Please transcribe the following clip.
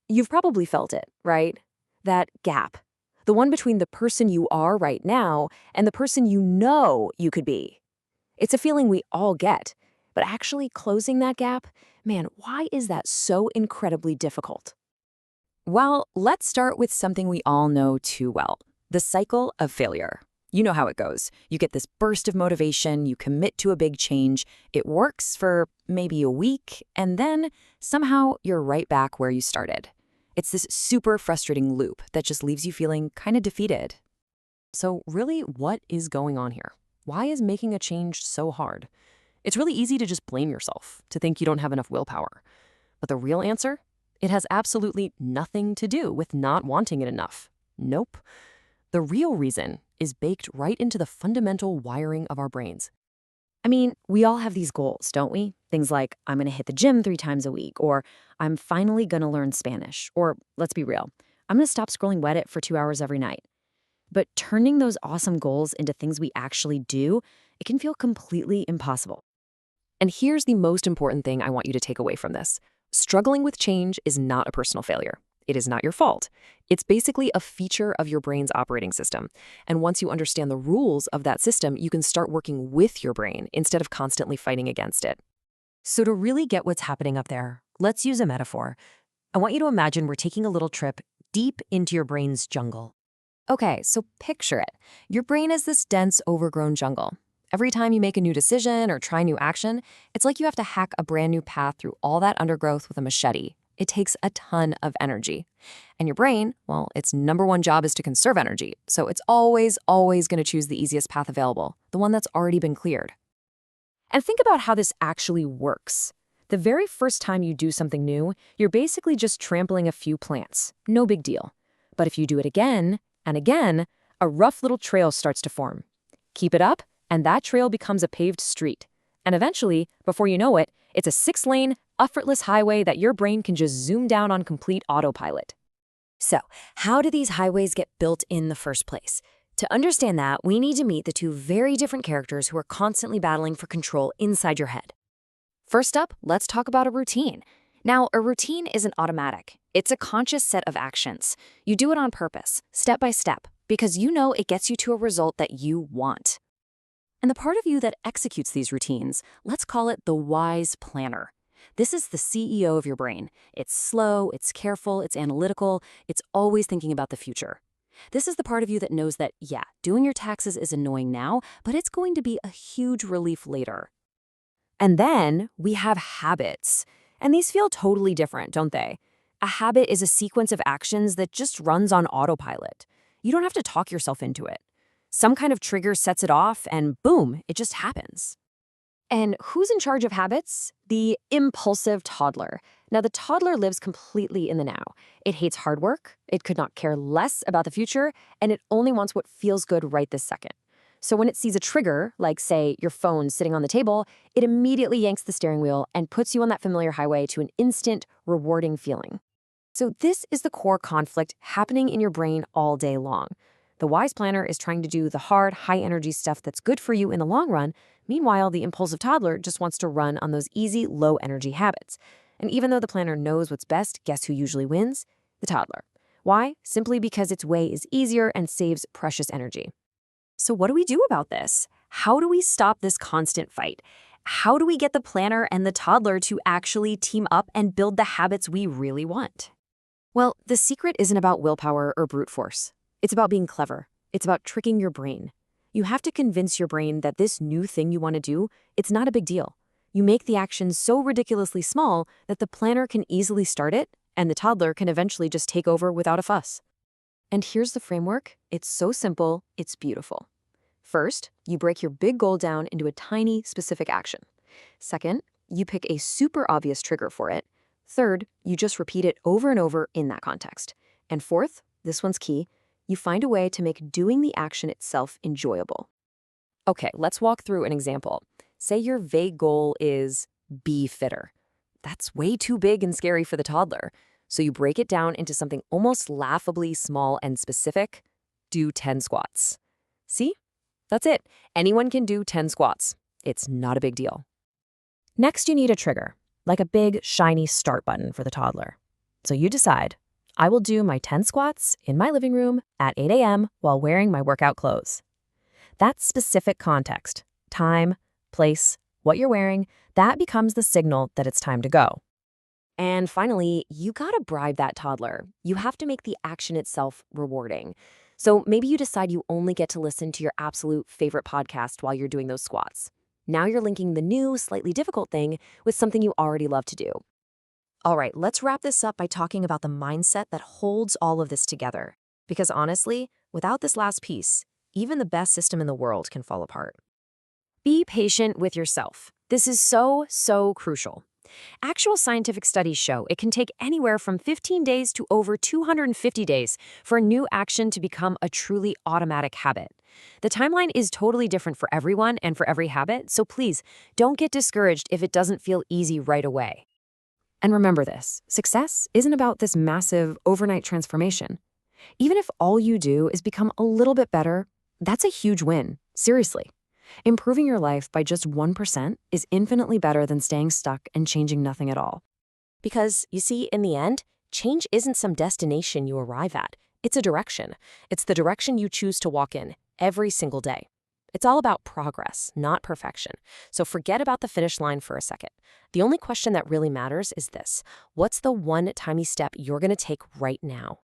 You've probably felt it, right? That gap. The one between the person you are right now and the person you know you could be. It's a feeling we all get, but actually closing that gap, man, why is that so incredibly difficult? Well, let's start with something we all know too well, the cycle of failure. You know how it goes. You get this burst of motivation, you commit to a big change, it works for maybe a week, and then somehow you're right back where you started. It's this super frustrating loop that just leaves you feeling kind of defeated. So, really, what is going on here? Why is making a change so hard? It's really easy to just blame yourself, to think you don't have enough willpower. But the real answer? It has absolutely nothing to do with not wanting it enough. Nope. The real reason is baked right into the fundamental wiring of our brains. I mean, we all have these goals, don't we? Things like, I'm going to hit the gym 3 times a week, or I'm finally going to learn Spanish, or let's be real, I'm going to stop scrolling Reddit for 2 hours every night. But turning those awesome goals into things we actually do, it can feel completely impossible. And here's the most important thing I want you to take away from this. Struggling with change is not a personal failure. It is not your fault. It's basically a feature of your brain's operating system. And once you understand the rules of that system, you can start working with your brain instead of constantly fighting against it. So to really get what's happening up there, let's use a metaphor. I want you to imagine we're taking a little trip deep into your brain's jungle. Okay, so picture it. Your brain is this dense, overgrown jungle. Every time you make a new decision or try new action, it's like you have to hack a brand new path through all that undergrowth with a machete. It takes a ton of energy. And your brain, well, its number one job is to conserve energy. So it's always going to choose the easiest path available, the one that's already been cleared. And think about how this actually works. The very first time you do something new, you're basically just trampling a few plants. No big deal. But if you do it again and again, a rough little trail starts to form. Keep it up, and that trail becomes a paved street. And eventually, before you know it, it's a 6-lane, effortless highway that your brain can just zoom down on complete autopilot. So, how do these highways get built in the first place? To understand that, we need to meet the two very different characters who are constantly battling for control inside your head. First up, let's talk about a routine. Now, a routine isn't automatic. It's a conscious set of actions. You do it on purpose, step by step, because you know it gets you to a result that you want. And the part of you that executes these routines, let's call it the wise planner. This is the CEO of your brain. It's slow, it's careful, it's analytical, it's always thinking about the future. This is the part of you that knows that, yeah, doing your taxes is annoying now, but it's going to be a huge relief later. And then we have habits. And these feel totally different, don't they? A habit is a sequence of actions that just runs on autopilot. You don't have to talk yourself into it. Some kind of trigger sets it off, and boom, it just happens. And who's in charge of habits? The impulsive toddler. Now, the toddler lives completely in the now. It hates hard work, it could not care less about the future, and it only wants what feels good right this second. So when it sees a trigger, like, say, your phone sitting on the table, it immediately yanks the steering wheel and puts you on that familiar highway to an instant, rewarding feeling. So this is the core conflict happening in your brain all day long. The wise planner is trying to do the hard, high-energy stuff that's good for you in the long run. Meanwhile, the impulsive toddler just wants to run on those easy, low-energy habits. And even though the planner knows what's best, guess who usually wins? The toddler. Why? Simply because its way is easier and saves precious energy. So what do we do about this? How do we stop this constant fight? How do we get the planner and the toddler to actually team up and build the habits we really want? Well, the secret isn't about willpower or brute force. It's about being clever. It's about tricking your brain. You have to convince your brain that this new thing you want to do, it's not a big deal. You make the action so ridiculously small that the planner can easily start it, and the toddler can eventually just take over without a fuss. And here's the framework. It's so simple, it's beautiful. First, you break your big goal down into a tiny, specific action. Second, you pick a super obvious trigger for it. Third, you just repeat it over and over in that context. And fourth, this one's key, you find a way to make doing the action itself enjoyable. Okay, let's walk through an example. Say your vague goal is be fitter. That's way too big and scary for the toddler. So you break it down into something almost laughably small and specific. Do 10 squats. See? That's it. Anyone can do 10 squats. It's not a big deal. Next, you need a trigger, like a big, shiny start button for the toddler. So you decide. I will do my 10 squats in my living room at 8 a.m. while wearing my workout clothes. That specific context, time, place, what you're wearing, that becomes the signal that it's time to go. And finally, you gotta bribe that toddler. You have to make the action itself rewarding. So maybe you decide you only get to listen to your absolute favorite podcast while you're doing those squats. Now you're linking the new, slightly difficult thing with something you already love to do. All right, let's wrap this up by talking about the mindset that holds all of this together. Because honestly, without this last piece, even the best system in the world can fall apart. Be patient with yourself. This is so crucial. Actual scientific studies show it can take anywhere from 15 days to over 250 days for a new action to become a truly automatic habit. The timeline is totally different for everyone and for every habit, so please don't get discouraged if it doesn't feel easy right away. And remember this, success isn't about this massive overnight transformation. Even if all you do is become a little bit better, that's a huge win, seriously. Improving your life by just 1% is infinitely better than staying stuck and changing nothing at all. Because, you see, in the end, change isn't some destination you arrive at. It's a direction. It's the direction you choose to walk in every single day. It's all about progress, not perfection. So forget about the finish line for a second. The only question that really matters is this: what's the one tiny step you're going to take right now?